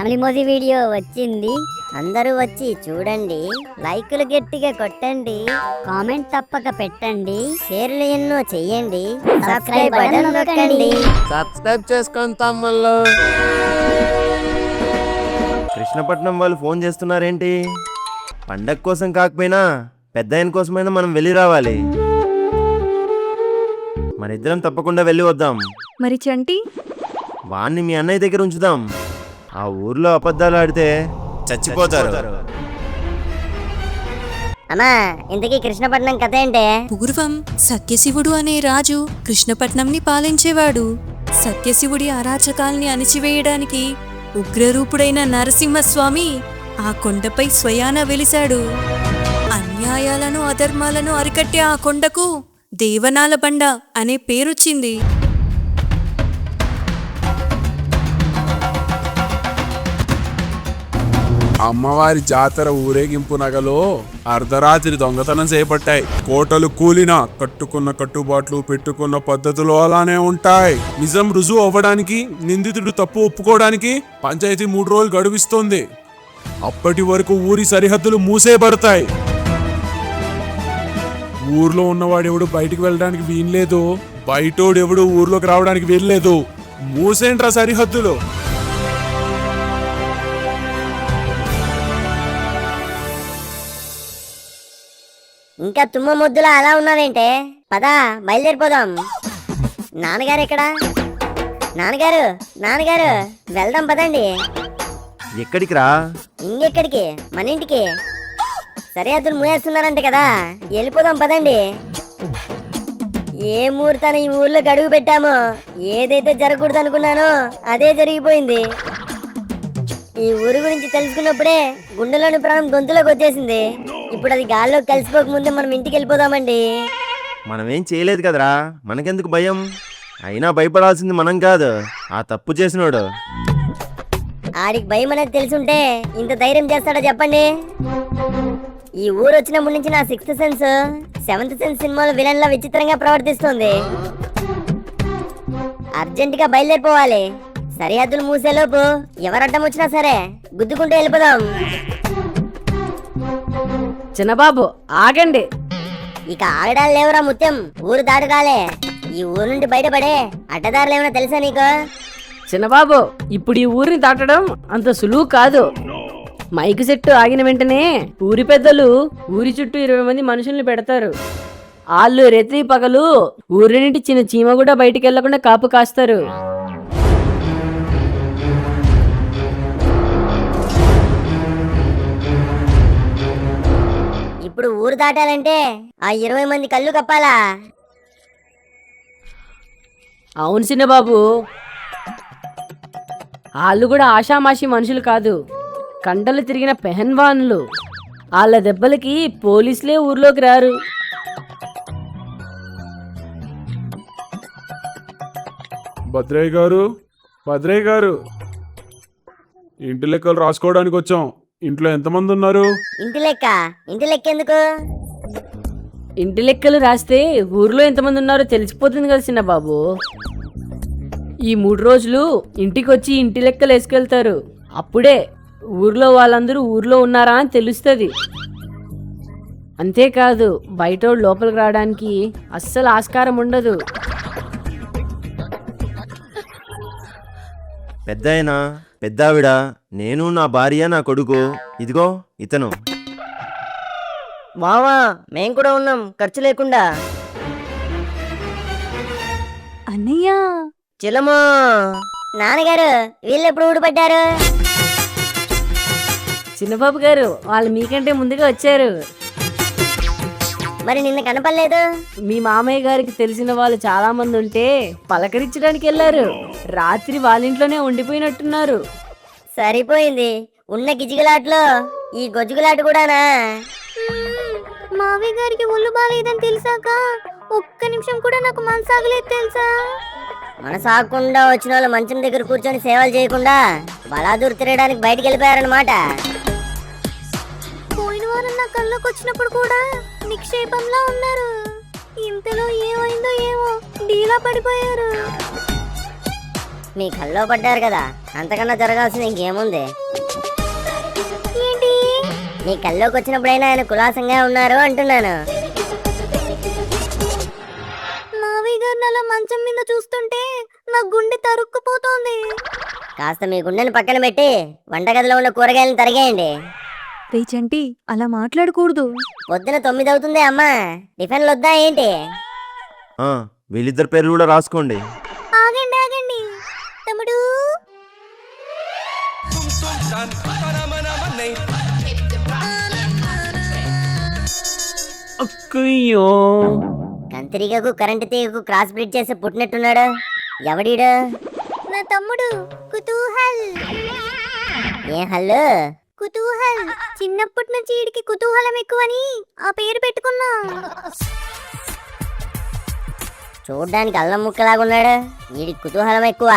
Family movie video వచ్చింది, అందరూ వచ్చి చూడండి. లైకులు గట్టిగా కొట్టండి, కామెంట్ తప్పక పెట్టండి, షేర్లు ఎన్నో చెయ్యండి, సబ్స్క్రైబ్ బటన్ నొక్కండి. సబ్స్క్రైబ్ చేసుకోండి తమ్ముళ్ళు. కృష్ణపట్నం వాళ్ళు ఫోన్ చేస్తున్నారేంటి? పండగ కోసం కాకపోయినా పెద్ద ఆయన కోసమైనా మనం వెళ్ళి రావాలి. మన ఇద్దరం తప్పకుండా వెళ్ళి వద్దాం. మరి చంటి వాణ్ణి మీ అన్నయ్య దగ్గర ఉంచుదాం. ఆ ఊర్లో అబద్ధాలు ఆడితే చచ్చిపోతారు. అమ్మా, ఇంతకీ కృష్ణపట్నం కథ ఏంటే? పూర్వం సత్యశివుడు అనే రాజు కృష్ణపట్నంని పాలించేవాడు. సత్యశివుడి అరాచకాల్ని అణిచివేయడానికి ఉగ్రరూపుడైన నరసింహస్వామి ఆ కొండపై స్వయాన వెలిశాడు. అన్యాయాలను అధర్మాలను అరికట్టే ఆ కొండకు దేవనాల బండ అనే పేరొచ్చింది. అమ్మవారి జాతర ఊరేగింపు నగలో అర్ధరాత్రి దొంగతనం చేపట్టాయి. కోటలు కూలినా కట్టుకున్న కట్టుబాట్లు పెట్టుకున్న పద్ధతులు అలానే ఉంటాయి. నిజం రుజువు అవ్వడానికి, నిందితుడు తప్పు ఒప్పుకోవడానికి పంచాయతీ 3 రోజులు గడువిస్తోంది. అప్పటి వరకు ఊరి సరిహద్దులు మూసేయబడతాయి. ఊర్లో ఉన్నవాడెవడు బయటికి వెళ్ళడానికి వీల్లేదు, బయటోడెవడు ఊర్లోకి రావడానికి వీల్లేదు. మూసేంట్రా సరిహద్దులు. ఇంకా తుమ్మ ముద్దులా అలా ఉన్నావేంటే? పదా, బయలుదేరిపోదాం. నాన్నగారు ఎక్కడా? నాన్నగారు, నాన్నగారు, వెళ్దాం పదండి. ఎక్కడికి రా? ఇంకెక్కడికి? మన ఇంటికి. సరిహద్దులు మూయేస్తున్నారంట కదా, వెళ్ళిపోదాం పదండి. ఏ ముహూర్తాన్ని ఈ ఊర్లో గడుగు పెట్టామో, ఏదైతే జరగకూడదు అనుకున్నానో అదే జరిగిపోయింది. ఈ ఊరు గురించి తెలుసుకున్నప్పుడే గుండెలోని ప్రాణం గొంతులోకి వచ్చేసింది. ఇప్పుడు అది గాల్లోకి కలిసిపోక ముందే మనం ఇంటికి వెళ్ళిపోదామండి. మనమేం చేయలేదు కదరా, మనకెందుకు భయం? అయినా భయపడాల్సింది మనం కాదు, ఆ తప్పు చేసినోడు. ఆడికి భయం అనేది తెలుసుంటే ఇంత ధైర్యం చేస్తాడో చెప్పండి? ఈ ఊరు వచ్చినప్పటి నుంచి నా 6th సెన్స్ 7th సెన్స్ సినిమాలో విలన్ లా విచిత్రంగా ప్రవర్తిస్తుంది. అర్జెంటుగా బయలుదేరిపోవాలి. సరిహద్దులు మూసేలోపు ఎవరడ్డం వచ్చినా సరే గుద్దుకుంటూ వెళ్ళిపోదాం. చిన్నబాబు ఆగండి. ఇక ఆగడాలు లేవురా ముత్యం, ఊరు దాటగాలే. ఈ ఊరు నుండి బయటపడే అడ్డదారులు ఏమైనా తెలుసా నీకు? చిన్నబాబు, ఇప్పుడు ఈ ఊరిని దాటడం అంత సులువు కాదు. మైకు సెట్టు ఆగిన వెంటనే ఊరి పెద్దలు ఊరి చుట్టూ 20 మంది మనుషుల్ని పెడతారు. వాళ్ళు రెత్తి పగలు ఊరి నుండి చిన్న చీమ కూడా బయటికి వెళ్లకుండా కాపు కాస్తారు. ఇప్పుడు ఊరు దాటాలంటే ఆ 20 మంది కళ్ళు కప్పాలా? అవును చిన్నబాబు, వాళ్ళు కూడా ఆషామాషి మనుషులు కాదు, కండలు తిరిగిన పెహన్వాన్లు. వాళ్ళ దెబ్బలకి పోలీసులే ఊర్లోకి రారు. భద్రయ్య గారు, భద్రయ్య గారు, ఇంటి లెక్కలు రాసుకోవడానికి వచ్చాం. ఇంట్లో ఎంతమంది ఉన్నారు? ఇంటి లెక్క? ఇంటి లెక్క ఎందుకు? ఇంటి లెక్కలు రాస్తే ఊర్లో ఎంతమంది ఉన్నారో తెలిసిపోతుంది కదా చిన్నబాబు. ఈ 3 రోజులు ఇంటికి వచ్చి ఇంటి లెక్కలు వేసుకెళ్తారు. అప్పుడే ఊర్లో వాళ్ళందరూ ఊర్లో ఉన్నారా అని తెలుస్తుంది. అంతేకాదు బయట లోపలికి రావడానికి అస్సలు ఆస్కారం ఉండదు. పెద్దాయన, పెద్దావిడ, నేను, నా భార్య, నా కొడుకు, ఇదిగో ఇతను. మావా, మేం కూడా ఉన్నాం, ఖర్చు లేకుండా. అన్నయ్య చిలమో, నాన్నగారు వీళ్ళు ఎప్పుడు ఊడిపడ్డారు? చిన్నబాబు గారు వాళ్ళు మీకంటే ముందుగా వచ్చారు. మరి నిన్న కనపడలేదు? మీ మామయ్య గారికి తెలిసిన వాళ్ళు చాలా మంది ఉంటే పలకరించడానికి వెళ్ళారు. రాత్రి వాళ్ళ ఇంట్లోనే ఉండిపోయినట్టున్నారు. సరిపోయింది, ఉన్న గిజిగలాట్లో ఈ గొజ్జుగులాట కూడానా? మావయ్య గారికి ఒళ్ళు బాగాలేదని తెలిసాక ఒక్క నిమిషం కూడా నాకు మనసాగలేదు తెలుసా? మనసాగకుండా వచ్చిన వాళ్ళు మంచం దగ్గర కూర్చొని సేవలు చేయకుండా బలాదూరు తిరగడానికి బయటికి వెళ్ళిపోయారనమాట. పోయిన వారం నా కళ్ళకు వచ్చినప్పుడు కూడా నిక్షేపంలా ఉన్నారు. ఇంతలో ఏమైందో ఏమో డీలా పడిపోయారు. మీ కల్లో పడ్డారు కదా, అంతకన్నా జరగాల్సింది ఇంకేముంది? ఏంటి? మీ కల్లోకి వచ్చినప్పుడైనా ఆయన కులాసంగా ఉన్నారు అంటున్నాను. మావయ్య గారిని అలా మంచం మీద చూస్తుంటే నా గుండె తరుక్కుపోతోంది. కాస్త మీ గుండెని పక్కన పెట్టి వంటగదిలో ఉన్న కూరగాయలను తరిగేయండి. రే చంటి, అలా మాట్లాడకూడదు. పొద్దున 9 అవుతుంది అమ్మా, టిఫిన్లు వద్దా ఏంటి? ఆ, వీళ్ళిద్దరి పేర్లు కూడా రాసుకోండి. ఆగండి ఆగండి తమ్ముడు. అక్కయ్యో, కంతిరిగకు కరెంటు తీగకు క్రాస్ బ్రీడ్ చేసి పుట్టినట్టున్నాడు. ఎవడీడు? నా తమ్ముడు కుతూహల్. ఏ హల్లు? కుతూహల్. చిన్నప్పటి నుంచి వీడికి కుతూహలం ఎక్కువని ఆ పేరు పెట్టుకున్నా. చూడ్డానికి అల్లం ముక్కలాగున్నాడు, వీడికి కుతూహలం ఎక్కువ.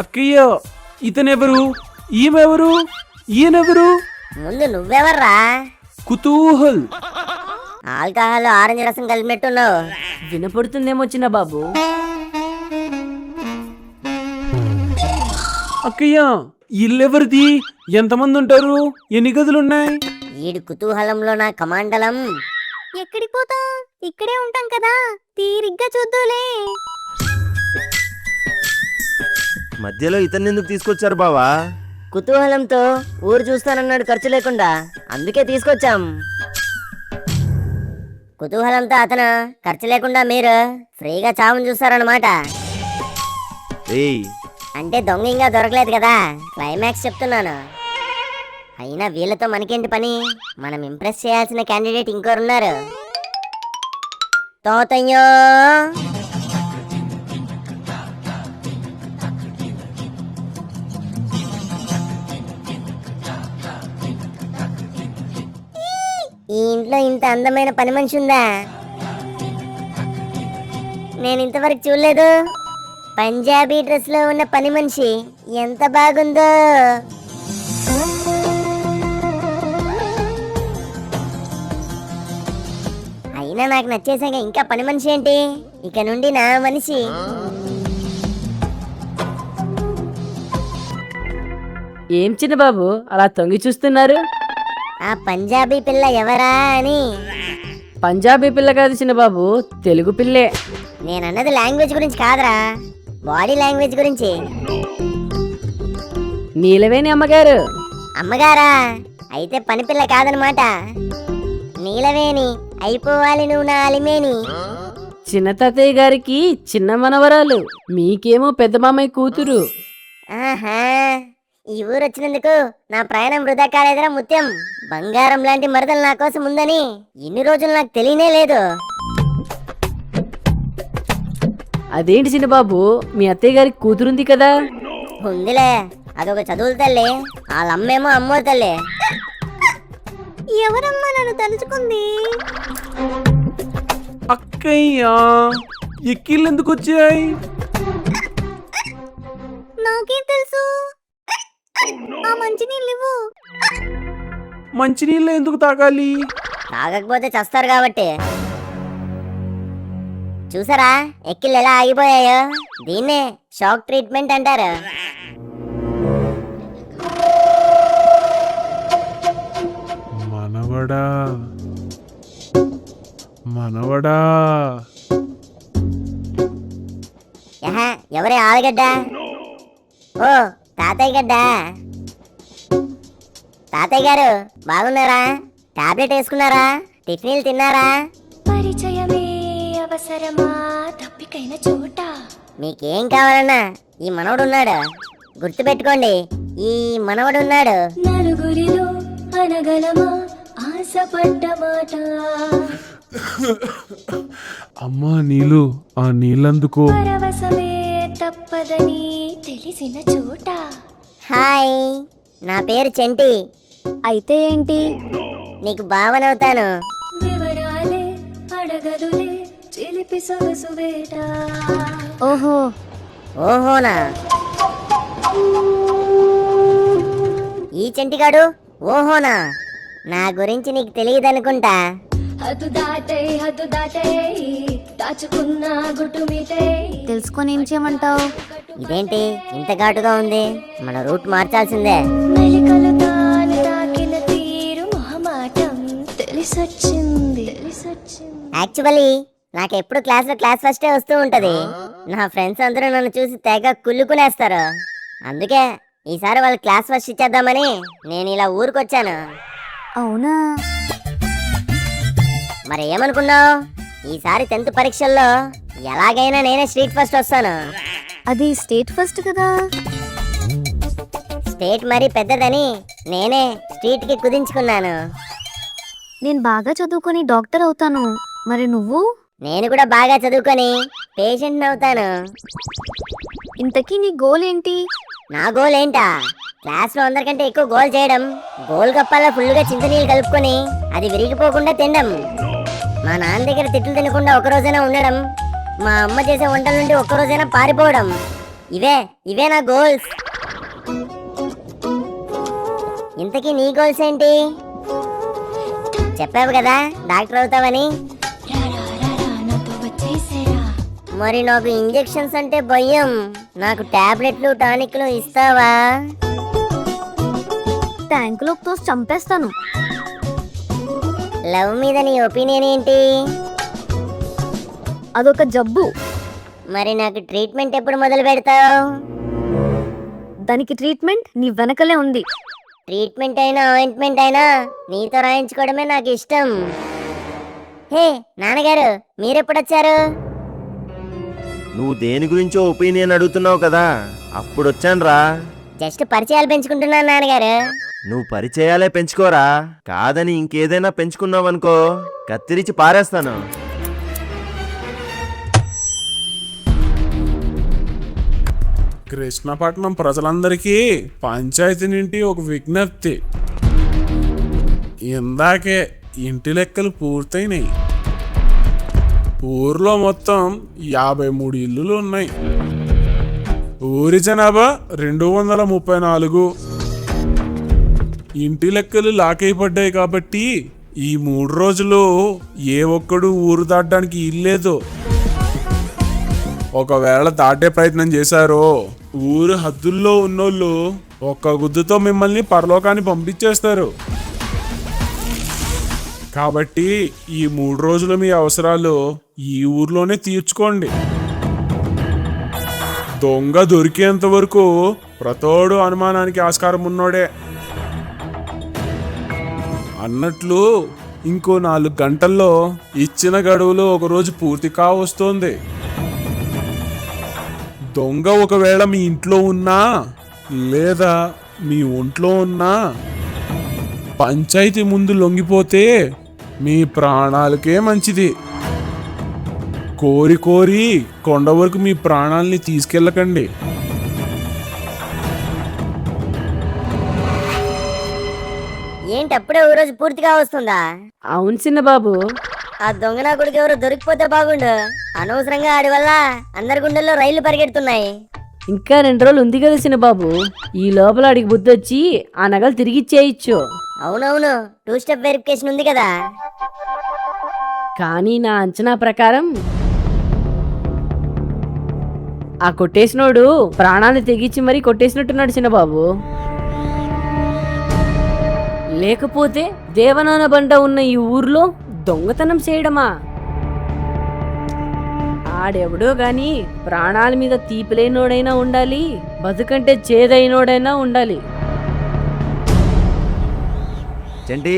అక్కయ్య, ఇతనెవరు? ఈమెవరు? ఈయనెవరు? ముందు నువ్వెవర్రా? కుతూహల్. ఆల్కహాల్ ఆరెంజ్ రసం కలిపినట్టున్నావు. వినపడుతుందేమో చిన్న బాబు. అక్కయ్య, ఇల్లెవరిది? ఎంతమంది ఉంటారు? ఎన్ని గదులున్నాయి? వీడి కుతూహలంలో నా కమాండలం. ఎక్కడికి పోతాం? ఇక్కడే ఉంటాం కదా, తీరిగ్గా చూద్దులే. మధ్యలో ఇతన్ని ఎందుకు తీసుకొచ్చారు బావా? కుతూహలంతో ఊరు చూస్తానన్నాడు ఖర్చు లేకుండా, అందుకే తీసుకొచ్చాం. కుతూహలంతో అతను, ఖర్చు లేకుండా మీరు ఫ్రీగా చావును చూస్తారన్నమాట. ఏయ్, అంటే దొంగ ఇంకా దొరకలేదు కదా, క్లైమాక్స్ చెప్తున్నాను. అయినా వీళ్ళతో మనకేంటి పని? మనం ఇంప్రెస్ చేయాల్సిన క్యాండిడేట్ ఇంకోరున్నారు. తోతయ్యో, ఈ ఇంట్లో ఇంత అందమైన పని మనిషి ఉందా? నేను ఇంతవరకు చూడలేదు. పంజాబీ డ్రెస్ లో ఉన్న పని మనిషి ఎంత బాగుందో. అయినా నాకు నచ్చేసాక ఇంకా పని మనిషి ఏంటి? ఇక నుండి నా మనిషి. ఏం చిన్న బాబు అలా తొంగి చూస్తున్నారు? ఆ పంజాబీ పిల్ల ఎవరా అని. పంజాబీ పిల్ల కాదు చిన్న బాబు, తెలుగు పిల్లే. నేనన్నది లాంగ్వేజ్ గురించి కాదురా, బాడీ లాంగ్వేజ్ గురించి. నీలవేణి అమ్మగారు. అమ్మగారా? అయితే పని పిల్ల కాదనమాట. నీలవేణి అయిపోవాలి నువ్వు నా అలిమేని. చిన్న తాతయ్య గారికి చిన్న మనవరాలు, మీకేమో పెద్ద మామయ్య కూతురు. ఆహా, ఈ ఊరు వచ్చినందుకు నా ప్రయాణం వృధా కాలేదురా ముత్యం. బంగారం లాంటి మరదలు నా కోసం ఉందని ఇన్ని రోజులు నాకు తెలియనే లేదు. అదేంటి చిన్న బాబు, మీ అత్తయ్య గారికి కూతురుంది కదా? ఉందిలే, అదొక చదువుల తల్లి. వాళ్ళమ్మేమో అమ్మో తల్లి. ఎవరమ్మా నన్ను తలుచుకుంది? అక్కయ్య, ఎక్కిళ్ళు ఎందుకు వచ్చాయి? నాకేం తెలుసు? ఆ మంచినీళ్ళు ఇవ్వు. మంచినీళ్ళు ఎందుకు తాగాలి? తాగకపోతే చస్తారు కాబట్టి. చూసారా ఎక్కిళ్ళు ఎలా ఆగిపోయాయో? దీన్నే షాక్ ట్రీట్మెంట్ అంటారు. మనవడా మనవడా. యహా, ఎవరే ఆలుగడ్డ? ఓ తాతయ్య గడ్డ. తాతయ్య గారు బాగున్నారా? టాబ్లెట్ వేసుకున్నారా? టిఫిన్లు తిన్నారా? పరిచయమే అవసరమా తప్పికైన చోట. మీకేం కావాలన్నా ఈ మనవడు ఉన్నాడు, గుర్తుపెట్టుకోండి, ఈ మనవడు ఉన్నాడు. నలుగురిలో అనగలమా ఆశపడ్డ మాట. అమ్మా నీళ్ళు, ఆ నీళ్ళందుకో. పరవశమే తప్పదని తెలిసిన చోట. హాయ్, నా పేరు చెంటి. అయితే ఏంటి? నీకు భావనవుతాను. వివరాలే అడగదులే చిలిపి సొగసు వేట. ఓహో, ఓహోనా? ఈ చెంటిగాడు ఓహోనా? నా గురించి నీకు తెలియదనుకుంటా. హద్దు దాటే దాచుకున్న గుట్టు మీటే తెలుసుకొని ఏం చేయమంటావు? ఇదేంటి ఇంత ఘాటుగా ఉంది? మన రూట్ మార్చాల్సిందే. మెలికలు తాను తాకిన తీరు మొహమాటం తెలిసొచ్చింది యాక్చువల్లీ నాకు ఎప్పుడు క్లాస్ ఫస్టే వస్తూ ఉంటది. నా ఫ్రెండ్స్ అందరూ నన్ను చూసి తెగ కుళ్ళుకునేస్తారు. అందుకే ఈసారి వాళ్ళు క్లాస్ ఫస్ట్ ఇచ్చేద్దామని నేను ఇలా ఊరికొచ్చాను. అవునా? మరి ఏమనుకున్నావు? ఈసారి 10th పరీక్షల్లో ఎలాగైనా నేనే స్ట్రీట్ ఫస్ట్ వస్తాను. అది స్టేట్ ఫస్ట్ కదా. స్టేట్ మరి పెద్దదని నేనే స్ట్రీట్ కి కుదించుకున్నాను. నేను బాగా చదువుకొని డాక్టర్ అవుతాను. మరి నువ్వు? నేను కూడా బాగా చదువుకొని పేషెంట్ అవుతాను. ఇంతకీ నీ గోల్ ఏంటి? నా గోల్ ఏంటా? క్లాస్ లో అందరికంటే ఎక్కువ గోల్ చేయడం, గోల్ కప్పాల్లో ఫుల్గా చింతనీళ్ళు కలుపుకొని అది విరిగిపోకుండా తినడం, మా నాన్న దగ్గర తిట్లు తినకుండా ఒక్కరోజైనా ఉండడం, మా అమ్మ చేసే వంటల నుండి ఒక్కరోజైనా పారిపోవడం. ఇవే నా గోల్స్. ఇంతకీ నీ గోల్స్ ఏంటి? చెప్పావు కదా డాక్టర్ అవుతావని. నాతో వచ్చేసేరా మరి నాకు ఇంజెక్షన్స్ అంటే భయం. నాకు టాబ్లెట్లు టానిక్లు ఇస్తావా? ట్యాంకులో తోసి చంపేస్తాను. లవ్ మీద నీ ఒపీనియన్ ఏంటి? అదొక జబ్బు. మరి నాకు ట్రీట్మెంట్ ఎప్పుడు మొదలు పెడతావు? దానికి ట్రీట్మెంట్ నీ వెనకలే ఉంది. ట్రీట్మెంట్ అయినా ఆయింట్మెంట్ అయినా నీతో రాయించుకోవడమే నాకు ఇష్టం. హే నాన్నగారు, మీరెప్పుడొచ్చారు? నువ్వు దేని గురించో ఒపీనియన్ అడుగుతున్నావు కదా, అప్పుడు వచ్చాను రా. జస్ట్ పరిచయాలు పెంచుకుంటున్నాను నాన్నగారు. నువ్వు పరిచయాలే పెంచుకోరా, కాదని ఇంకేదైనా పెంచుకున్నావనుకో కత్తిరించి పారేస్తాను. కృష్ణపట్నం ప్రజలందరికీ పంచాయతీ నుండి ఒక విజ్ఞప్తి. ఇందాకే ఇంటి లెక్కలు పూర్తయినాయి. ఊర్లో మొత్తం 53 ఇల్లులు ఉన్నాయి. ఊరి జనాభా 234. ఇంటి లెక్కలు లాక్ అయిపడ్డాయి కాబట్టి ఈ 3 రోజులు ఏ ఒక్కడు ఊరు దాటడానికి ఇల్లేదు. ఒకవేళ దాటే ప్రయత్నం చేశారో ఊరు హద్దుల్లో ఉన్నోళ్ళు ఒక్క గుద్దుతో మిమ్మల్ని పరలోకాన్ని పంపించేస్తారు. కాబట్టి ఈ 3 రోజులు మీ అవసరాలు ఈ ఊర్లోనే తీర్చుకోండి. దొంగ దొరికేంత వరకు ప్రతోడు అనుమానానికి ఆస్కారం ఉన్నోడే. అన్నట్లు ఇంకో 4 గంటల్లో ఇచ్చిన గడువులో ఒకరోజు పూర్తి కావస్తోంది. దొంగ ఒకవేళ మీ ఇంట్లో ఉన్నా లేదా మీ ఒంట్లో ఉన్నా పంచాయతీ ముందు లొంగిపోతే మీ ప్రాణాలకే మంచిది. కోరి కోరి కొండ వరకు మీ ప్రాణాలని తీసుకెళ్ళకండి. ఏంటి అప్పుడే ఓ రోజు పూర్తిగా వస్తుందా? అవును చిన్న బాబు. ఆ దొంగ నా కొడుకు ఎవరు దొరికిపోతే బాగుండు. అనవసరంగా ఆడి వల్ల అందరి గుండెల్లో రైళ్లు పరిగెడుతున్నాయి. ఇంకా 2 రోజులు ఉంది కదా చిన్న బాబు. ఈ లోపల అడిగి బుద్ధి వచ్చి ఆ నగలు తిరిగి ఇచ్చేయచ్చు. అవునవును, 2 స్టెప్ వెరిఫికేషన్ ఉంది కదా. కానీ నా అంచనా ప్రకారం ఆ కొట్టేసినోడు ప్రాణాన్ని తెగించి మరీ కొట్టేసినట్టున్నాడు చిన్నబాబు. లేకపోతే దేవనాన బండ ఉన్న ఈ ఊర్లో దొంగతనం చేయడమా? ఆడెవడో గాని ప్రాణాల మీద తీపిలేనోడైనా ఉండాలి, బతుకంటే చేదైనోడైనా ఉండాలి. చంటి,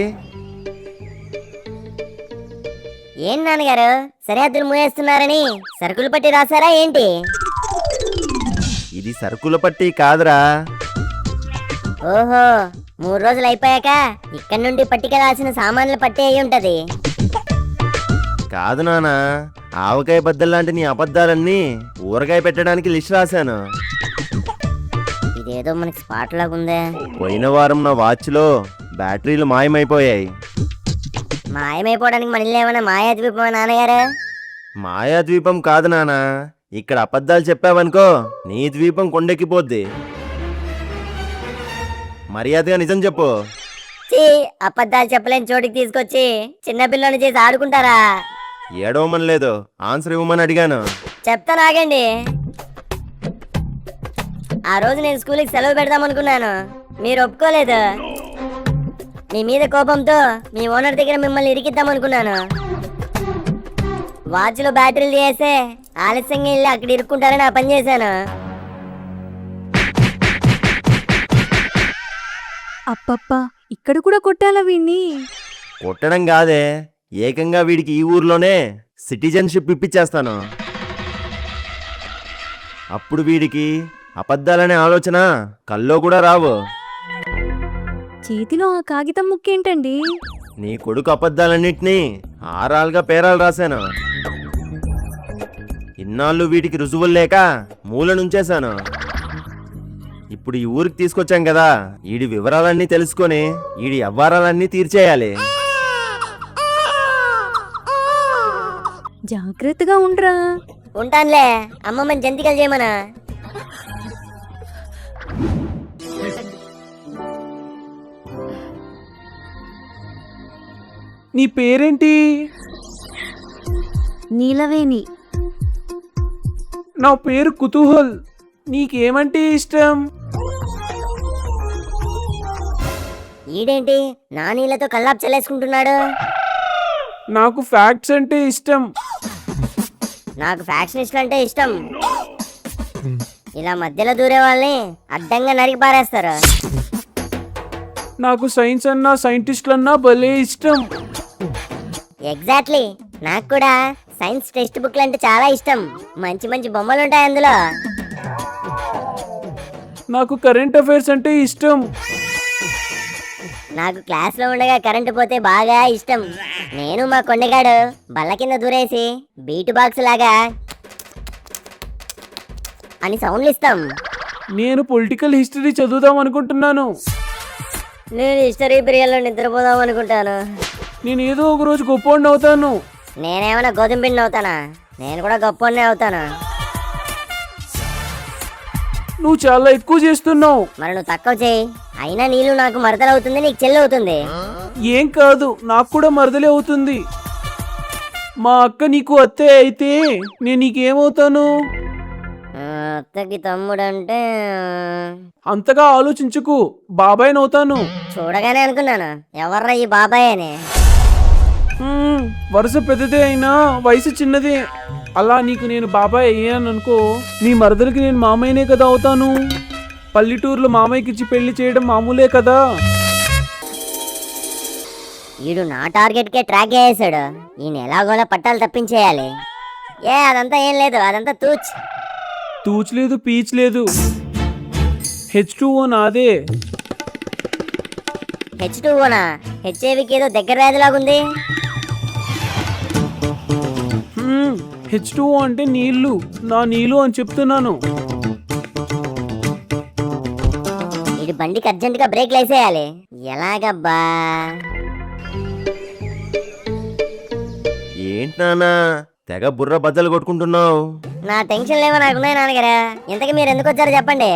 ఏం నాన్నగారు సరిహద్దులు మూయేస్తున్నారని సరుకులు పట్టి రాసారా ఏంటి? ఇది సరుకుల పట్టి కాదురా. ఓహో, 3 రోజులు అయిపోయాక ఇక్కడి నుండి పట్టుకెళ్లాల్సిన సామాన్లు పట్టి అయి ఉంటది. కాదు నాన్న, ఆవకాయ బద్దల్లాంటి నీ అబద్ధాలన్నీ ఊరగాయ పెట్టడానికి లిస్ట్ రాశాను. ఇదేదో మనకి స్పాట్ లాగుందే. పోయిన వారం నా వాచ్లో బ్యాటరీలు మాయమైపోయాయి. మాయమైపోవడానికి మన ఇల్లు ఏమైనా మాయాద్వీపమా నాన్నగారు? మాయాద్వీపం కాదు నాన్న, ఇక్కడ అబద్ధాలు చెప్పావనుకో నీ ద్వీపం కొండెక్కిపోద్ది. మర్యాదగా నిజం చెప్పు. చీ, అబద్ధాలు చెప్పలేని చోటికి తీసుకొచ్చి చిన్నపిల్లని చేసి ఆడుకుంటారా? ఏడవమని లేదు, ఆన్సర్ ఇవ్వమని అడిగాను. చెప్తాను ఆగండి. ఆ రోజు నేను స్కూల్కి సెలవు పెడదాం అనుకున్నాను, మీరు ఒప్పుకోలేదు. మీ మీద కోపంతో మీ ఓనర్ దగ్గర మిమ్మల్ని ఇరికిద్దాం అనుకున్నాను. వాచ్లో బ్యాటరీలు తీసేస్తే ఆలస్యంగా వెళ్ళి అక్కడ ఇరుక్కుంటారని ఆ పని చేశాను. అప్పప్ప, ఇక్కడ కూడా కొట్టాలా వీణ్ణి? కొట్టడం కాదే, ఏకంగా వీడికి ఈ ఊర్లోనే సిటిజన్షిప్ ఇప్పించేస్తాను. అప్పుడు వీడికి అబద్ధాలనే ఆలోచన కల్లో కూడా రావు. చేతిలో ఆ కాగితం ముక్కేంటండి? నీ కొడుకు అబద్ధాలన్నింటినీ ఆరాలుగా పేరాలు రాశాను. ఇన్నాళ్ళు వీటికి రుజువులు లేక మూల నుంచేశాను. ఇప్పుడు ఈ ఊరికి తీసుకొచ్చాం కదా, ఈడి వివరాలన్నీ తెలుసుకొని ఈడి వ్యవహారాలన్నీ తీర్చేయాలి. జాగ్రత్తగా ఉండరా. ఉంటానులే, అమ్మమ్మని జంతికలు చేయమనా. నీ పేరేంటి? నీలవేణి. నా పేరు కుతూహల్. నీకేమంటే ఇష్టం? ఈడేంటి నా నీళ్ళతో కల్లాపు చల్లేసుకుంటున్నాడు? నాకు ఫ్యాక్ట్స్ అంటే ఇష్టం. నాకు ఫ్యాక్షనిస్ట్ అంటే ఇష్టం. ఇలా మధ్యలో దూరే వాళ్ళని అడ్డంగా నరికి పారేస్తారు. నాకు సైన్స్ అన్నా సైంటిస్టులన్నా భలే ఇష్టం. ఎగ్జాక్ట్లీ, నాకు కూడా సైన్స్ టెక్స్ట్ బుక్లు అంటే చాలా ఇష్టం. మంచి మంచి బొమ్మలు ఉంటాయి అందులో. నాకు కరెంట్ అఫైర్స్ అంటే ఇష్టం. నాకు క్లాస్లో ఉండగా కరెంటు పోతే బాగా ఇష్టం. నేను మా కొండగాడు బల్ల కింద దూరేసి బీట్ బాక్స్ లాగా అని సౌండ్లు ఇస్తాం. నేను పొలిటికల్ హిస్టరీ చదువుదాం అనుకుంటున్నాను. నేను హిస్టరీ పీరియడ్లో నిద్రపోదాం అనుకుంటాను. నేను ఏదో ఒక రోజు గొప్పవాడిని అవుతాను. నేనేమైనా గోధుమ పిండి అవుతానా? నేను కూడా గొప్పవాడినే అవుతాను. నువ్వు చాలా ఎక్కువ చేస్తున్నావు. మరి నువ్వు తక్కువ చేయి. అయినా నీళ్ళు నాకు మరదలవుతుంది, నీకు చెల్లి అవుతుంది. ఏం కాదు, నాకు కూడా మరదలే అవుతుంది. మా అక్క నీకు అత్తే అయితే నేను నీకేమవుతాను? అత్తకి తమ్ముడు అంటే అంతగా ఆలోచించుకు, బాబాయ్ అవుతాను. చూడగానే అనుకున్నాను ఎవర్రా ఈ బాబాయ్ అని. వరుస పెద్దదే అయినా వయసు చిన్నదే. అలా నీకు నేను బాబాయ్ అయ్యాను అనుకో, నీ మరదలకి నేను మామయ్యనే కదా అవుతాను. పల్లెటూరులో మామయ్యకిచ్చి పెళ్లి చేయడం మామూలే కదా. వీడు నా టార్గెట్కే ట్రాక్ చేసాడు. ఈయన ఎలాగోలా పట్టాలు తప్పించేయాలి. అదంతా ఏం లేదు, అదంతా తూచలేదు పీచ్ లేదు. H2O నాదే. H2Oనా? హెచ్ఐవికి ఏదో దగ్గర వ్యాధిలాగుంది. H2O అంటే నీళ్లు, నా నీళ్ళు అని చెప్తున్నాను. వీడి బండికి అర్జెంటుగా బ్రేక్ వేసేయాలి. ఎలాగబ్బా? ఏంటి నాన్నా తెగ బుర్ర బద్దలు కొట్టుకుంటున్నావు? నా టెన్షన్ లేవో నాకున్నాయి నాన్నగారా. ఇంతకీ మీరు ఎందుకు వచ్చారో చెప్పండి.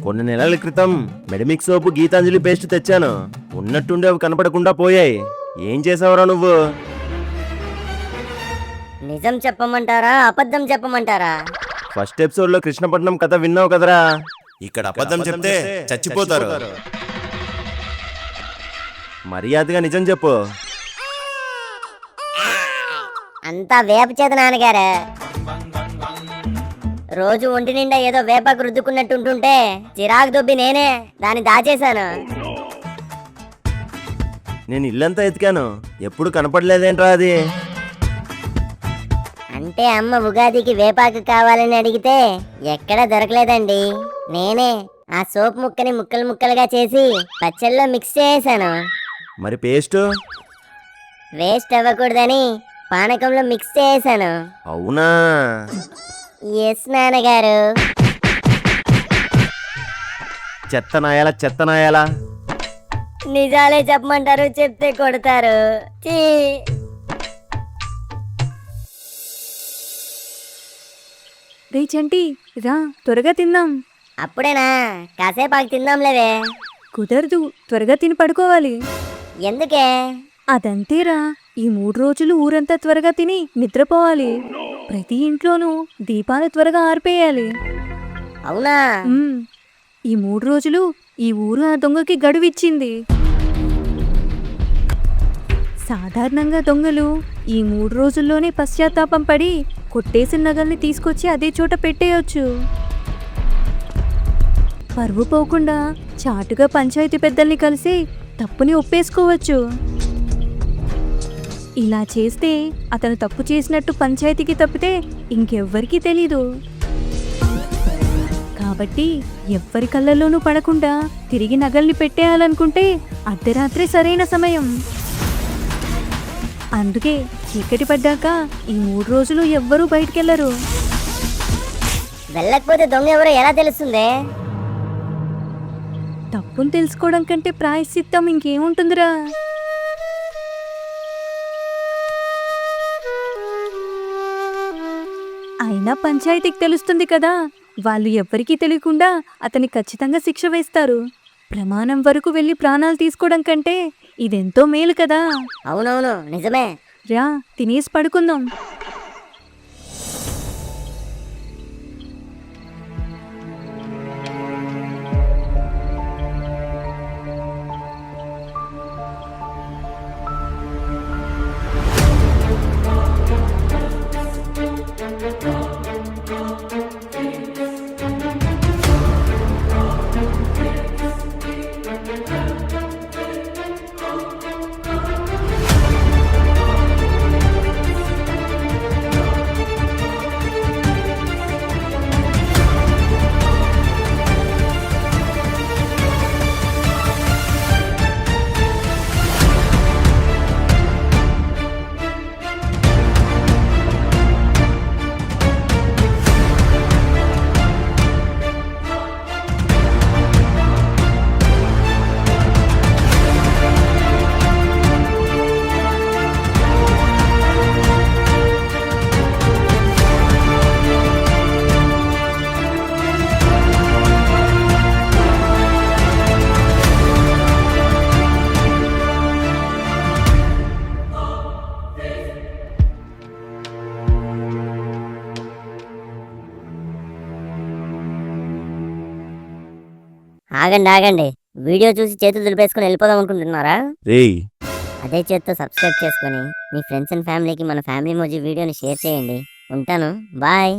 కొన్ని నెలల క్రితం మెడమిక్ సోపు గీతాంజలి పేస్ట్ తెచ్చాను. ఉన్నట్టుండి అవి కనపడకుండా పోయాయి. ఏం చేసావురా నువ్వు? నిజం చెప్పమంటారా, అబద్ధం చెప్పమంటారా? ఫస్ట్ ఎపిసోడ్ లో కృష్ణపట్నం కథ విన్నావు కదరా. ఇక్కడ అబద్ధం చెప్తే చచ్చిపోతారు. మర్యాదగా నిజం చెప్పు. అంతా వేప చేత నాన్నగారు. రోజు ఒంటి నిండా ఏదో వేపాకు రుద్దుకున్నట్టు ఉంటుంటే చిరాకు దొబ్బి నేనే దాన్ని దాచేశాను. నేను ఇల్లంతా ఎతికాను, ఎప్పుడు కనపడలేదేంట్రా అది? అంటే అమ్మ ఉగాదికి వేపాకు కావాలని అడిగితే ఎక్కడా దొరకలేదండి. నేనే ఆ సోప్ ముక్కని ముక్కలు ముక్కలుగా చేసి పచ్చళ్ళలో మిక్స్ చేశాను. మరి పేస్ట్? వేస్ట్ అవ్వకూడదని పానకంలో మిక్స్ చేశాను. అవునా? ఎస్ నాన్నగారు. చెత్త నాయాలా నిజాలే చెప్పమంటారు, చెప్తే కొడతారు. చీ. రే చంటి, రా త్వరగా తిందాం. అప్పుడేనా? కాసేపాకు తిందాంలేవే. కుదరదు, త్వరగా తిని పడుకోవాలి. ఎందుకే? అదంతేరా, ఈ 3 రోజులు ఊరంతా త్వరగా తిని నిద్రపోవాలి. ప్రతి ఇంట్లోనూ దీపాలు త్వరగా ఆర్పేయాలి. అవునా? ఈ 3 రోజులు ఈ ఊరు ఆ దొంగకి గడువిచ్చింది. సాధారణంగా దొంగలు ఈ 3 రోజుల్లోనే పశ్చాత్తాపం పడి కొట్టేసిన నగల్ని తీసుకొచ్చి అదే చోట పెట్టేయొచ్చు. పరువు పోకుండా చాటుగా పంచాయతీ పెద్దల్ని కలిసి తప్పుని ఒప్పేసుకోవచ్చు. ఇలా చేస్తే అతను తప్పు చేసినట్టు పంచాయతీకి తప్పితే ఇంకెవ్వరికీ తెలీదు. కాబట్టి ఎవ్వరి కళ్ళల్లోనూ పడకుండా తిరిగి నగల్ని పెట్టేయాలనుకుంటే అర్ధరాత్రి సరైన సమయం. అందుకే చీకటి పడ్డాక ఈ 3 రోజులు ఎవ్వరూ బయటికెళ్లరు. వెళ్ళకపోతే దొంగ ఎవరో ఎలా తెలుస్తుంది? తప్పును తెలుసుకోవడం కంటే ప్రాయశ్చిత్తం ఇంకేముంటుందిరా? అయినా పంచాయతీకి తెలుస్తుంది కదా, వాళ్ళు ఎవ్వరికీ తెలియకుండా అతని ఖచ్చితంగా శిక్ష వేస్తారు. ప్రమాణం వరకు వెళ్ళి ప్రాణాలు తీసుకోవడం కంటే ఇదెంతో మేలు కదా. అవునవును, నిజమే. రా తినేసి పడుకుందాం. ఆగండి, వీడియో చూసి చేతులు దులిపేసుకుని వెళ్ళిపోదాం అనుకుంటున్నారా? రేయ్, అదే చేత్తో సబ్స్క్రైబ్ చేసుకొని మీ ఫ్రెండ్స్ అండ్ ఫ్యామిలీకి మన ఫ్యామిలీ మోజీ వీడియోని షేర్ చేయండి. ఉంటాను, బాయ్.